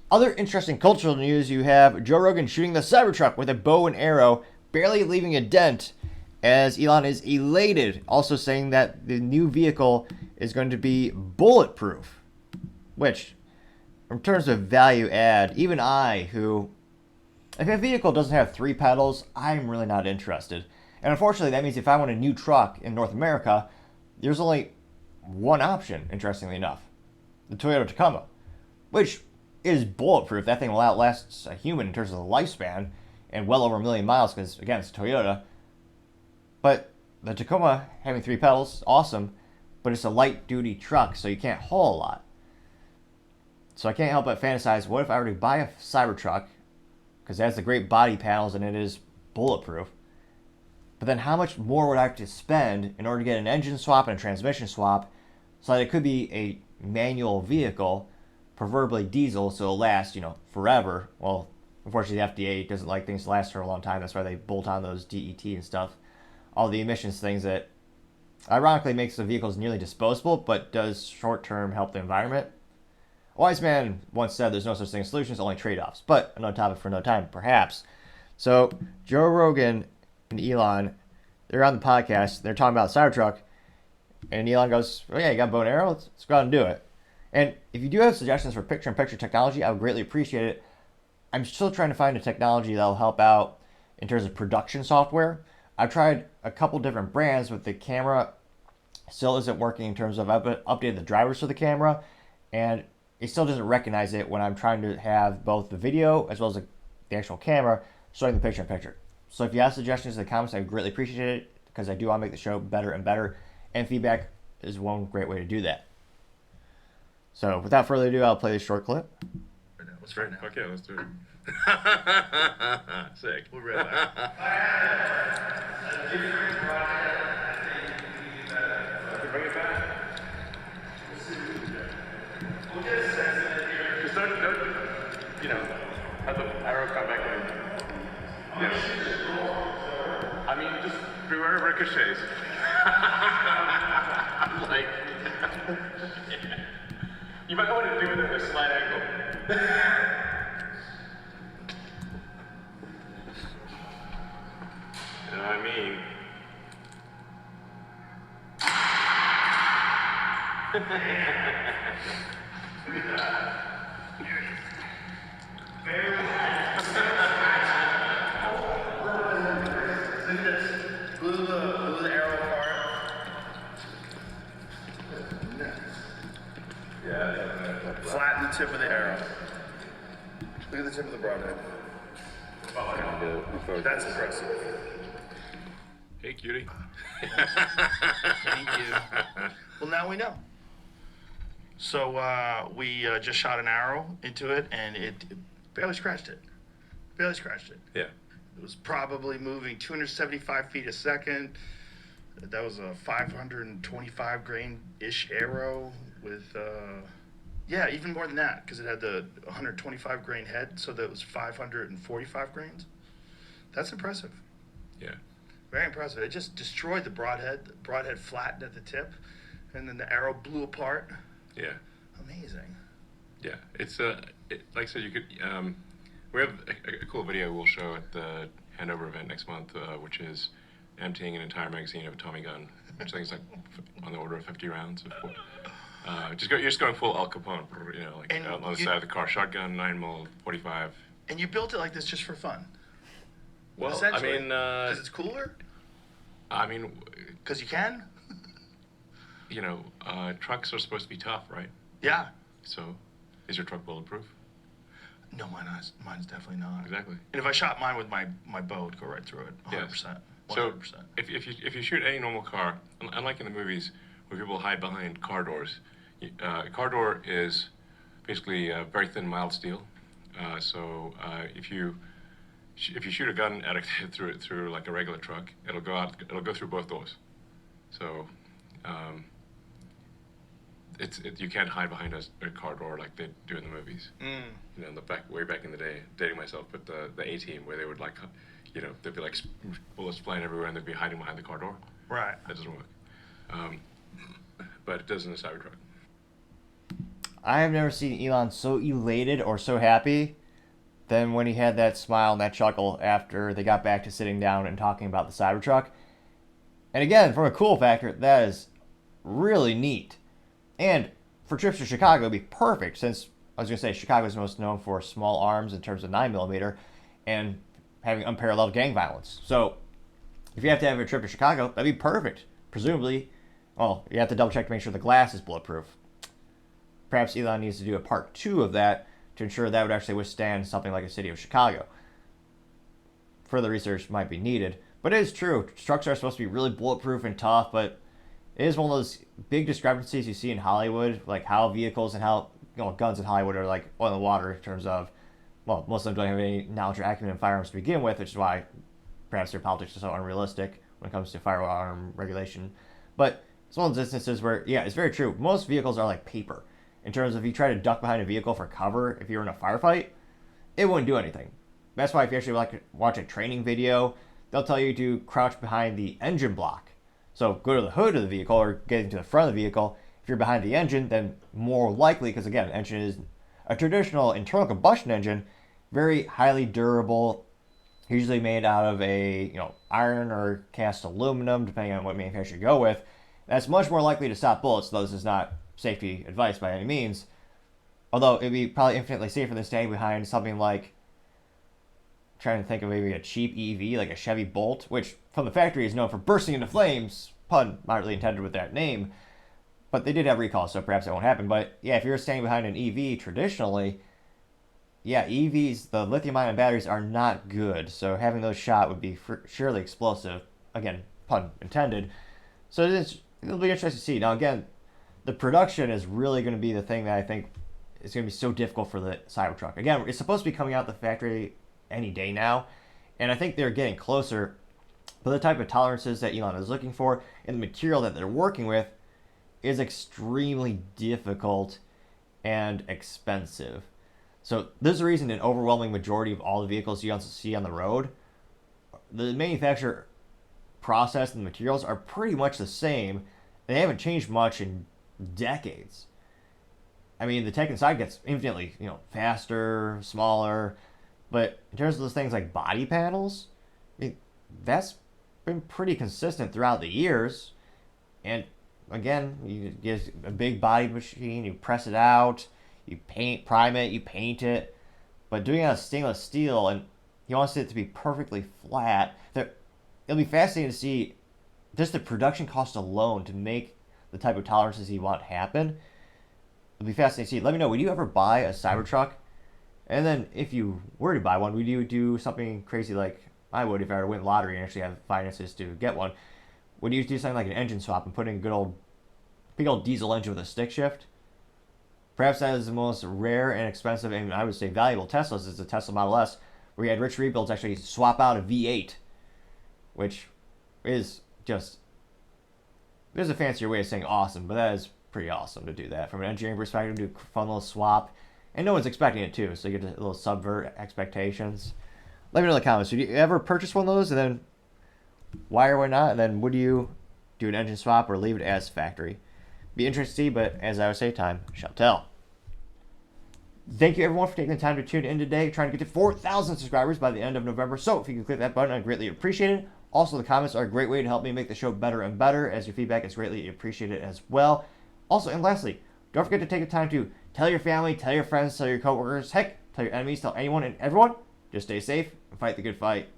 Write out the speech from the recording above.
Other interesting cultural news, you have Joe Rogan shooting the Cybertruck with a bow and arrow, barely leaving a dent, as Elon is elated, also saying that the new vehicle is going to be bulletproof, which, in terms of value add, even I, who, if a vehicle doesn't have three pedals, I'm really not interested. And unfortunately, that means if I want a new truck in North America, there's only one option, interestingly enough, the Toyota Tacoma, which is bulletproof. That thing will outlast a human in terms of the lifespan and well over 1,000,000 miles because, again, it's a Toyota. But the Tacoma, having three pedals, awesome, but it's a light-duty truck, so you can't haul a lot. So I can't help but fantasize, what if I were to buy a Cybertruck, because it has the great body panels and it is bulletproof, but then how much more would I have to spend in order to get an engine swap and a transmission swap so that it could be a manual vehicle, preferably diesel, so it'll last, forever. Well, unfortunately, the FDA doesn't like things to last for a long time. That's why they bolt on those DET and stuff. All the emissions things that ironically makes the vehicles nearly disposable, but does short-term help the environment. A wise man once said there's no such thing as solutions, only trade-offs. But another topic for another time, perhaps. So Joe Rogan and Elon, they're on the podcast. They're talking about Cybertruck. And Elon goes, oh yeah, you got a bow and arrow? Let's go out and do it. And if you do have suggestions for picture-in-picture technology, I would greatly appreciate it. I'm still trying to find a technology that will help out in terms of production software. I've tried a couple different brands, but the camera still isn't working in terms of I've updated the drivers for the camera, and it still doesn't recognize it when I'm trying to have both the video as well as the actual camera showing the picture-in-picture. So if you have suggestions in the comments, I would greatly appreciate it because I do want to make the show better and better, and feedback is one great way to do that. So without further ado, I'll play this short clip. Let's right now. Okay, let's do it. Sick. We'll be right back. Bring it back. Just don't, have the arrow come back in. I mean, just beware of ricochets. Like, you might want to do it at a slight angle. You know what I mean? Glue the arrow apart. Yeah. Flatten the tip of the arrow. Look at the tip of the broadhead. That's impressive. Hey, cutie. Thank you. Well, now we know. So we just shot an arrow into it, and it barely scratched it. Barely scratched it. Yeah. It was probably moving 275 feet a second. That was a 525 grain-ish arrow with, even more than that, because it had the 125 grain head, so that was 545 grains. That's impressive. Yeah. Very impressive. It just destroyed the broadhead. The broadhead flattened at the tip, and then the arrow blew apart. Yeah. Amazing. Yeah. It's like I said, you could. We have a cool video we'll show at the Hanover event next month, which is emptying an entire magazine of a Tommy gun, which I think is like on the order of 50 rounds. You're just going full Al Capone, on the side of the car, shotgun, 9mm, 45. And you built it like this just for fun. Well, I mean, because it's cooler. Because you can. Trucks are supposed to be tough, right? Yeah. So, is your truck bulletproof? No, mine's definitely not. Exactly. And if I shot mine with my bow, it'd go right through it. 100%. Yes. 100%. So, if you shoot any normal car, unlike in the movies where people hide behind car doors, a car door is basically very thin, mild steel. If you shoot a gun at it through like a regular truck, it'll go through both doors. So, you can't hide behind a car door like they do in the movies. Way back in the day, dating myself, but the A-Team where they would there'd be like bullets flying everywhere and they'd be hiding behind the car door. Right. That doesn't work. But it does in the Cybertruck. I have never seen Elon so elated or so happy than when he had that smile and that chuckle after they got back to sitting down and talking about the Cybertruck. And again, from a cool factor, that is really neat. And for trips to Chicago, it'd be perfect since I was going to say Chicago is most known for small arms in terms of 9mm and having unparalleled gang violence. So if you have to have a trip to Chicago, that'd be perfect. Presumably, well, you have to double check to make sure the glass is bulletproof. Perhaps Elon needs to do a part 2 of that to ensure that would actually withstand something like a city of Chicago. Further research might be needed, but it is true. Trucks are supposed to be really bulletproof and tough, but it is one of those big discrepancies you see in Hollywood, like how vehicles and how guns in Hollywood are like oil and water in terms of, well, most of them don't have any knowledge or acumen in firearms to begin with, which is why perhaps their politics are so unrealistic when it comes to firearm regulation. But it's one of those instances where, yeah, it's very true. Most vehicles are like paper. In terms of if you try to duck behind a vehicle for cover, if you're in a firefight, it wouldn't do anything. That's why if you actually like to watch a training video, they'll tell you to crouch behind the engine block. So go to the hood of the vehicle or get into the front of the vehicle. If you're behind the engine, then more likely, because again, an engine is a traditional internal combustion engine, very highly durable, usually made out of a iron or cast aluminum, depending on what manufacturer you go with. That's much more likely to stop bullets, though this is not safety advice by any means. Although it'd be probably infinitely safer than standing behind something like, trying to think of maybe a cheap EV, like a Chevy Bolt, which from the factory is known for bursting into flames, pun not really intended with that name. But they did have recalls, so perhaps that won't happen. But yeah, if you're standing behind an EV traditionally, yeah, EVs, the lithium-ion batteries are not good. So having those shot would be surely explosive. Again, pun intended. So it'll be interesting to see. Now again, the production is really going to be the thing that I think is going to be so difficult for the Cybertruck. Again, it's supposed to be coming out the factory any day now, and I think they're getting closer. But the type of tolerances that Elon is looking for and the material that they're working with is extremely difficult and expensive. So there's a reason an overwhelming majority of all the vehicles you see on the road, the manufacturer process and the materials are pretty much the same. They haven't changed much in decades. I mean, the tech inside gets infinitely, faster, smaller, but in terms of those things like body panels, I mean, that's been pretty consistent throughout the years. And again, you get a big body machine, you press it out, you prime it, you paint it, but doing it out of stainless steel, and he wants it to be perfectly flat. It'll be fascinating to see just the production cost alone to make the type of tolerances you want happen. It'll be fascinating to see. Let me know, would you ever buy a Cybertruck? And then if you were to buy one, would you do something crazy like I would if I were to win lottery and actually have finances to get one? Would you do something like an engine swap and put in a big old diesel engine with a stick shift? Perhaps that is the most rare and expensive, and I would say valuable Teslas, is the Tesla Model S, where you had rich rebuilds actually swap out a V8, which is just, there's a fancier way of saying awesome, but that is pretty awesome to do that. From an engineering perspective, do a fun little swap, and no one's expecting it too, so you get to a little subvert expectations. Let me know in the comments, would you ever purchase one of those, and then why or why not, and then would you do an engine swap or leave it as factory? Be interesting to see, but as I would say, time shall tell. Thank you everyone for taking the time to tune in today, trying to get to 4,000 subscribers by the end of November, so if you can click that button, I'd greatly appreciate it. Also, the comments are a great way to help me make the show better and better, as your feedback is greatly appreciated as well. Also, and lastly, don't forget to take the time to tell your family, tell your friends, tell your coworkers, heck, tell your enemies, tell anyone and everyone. Just stay safe and fight the good fight.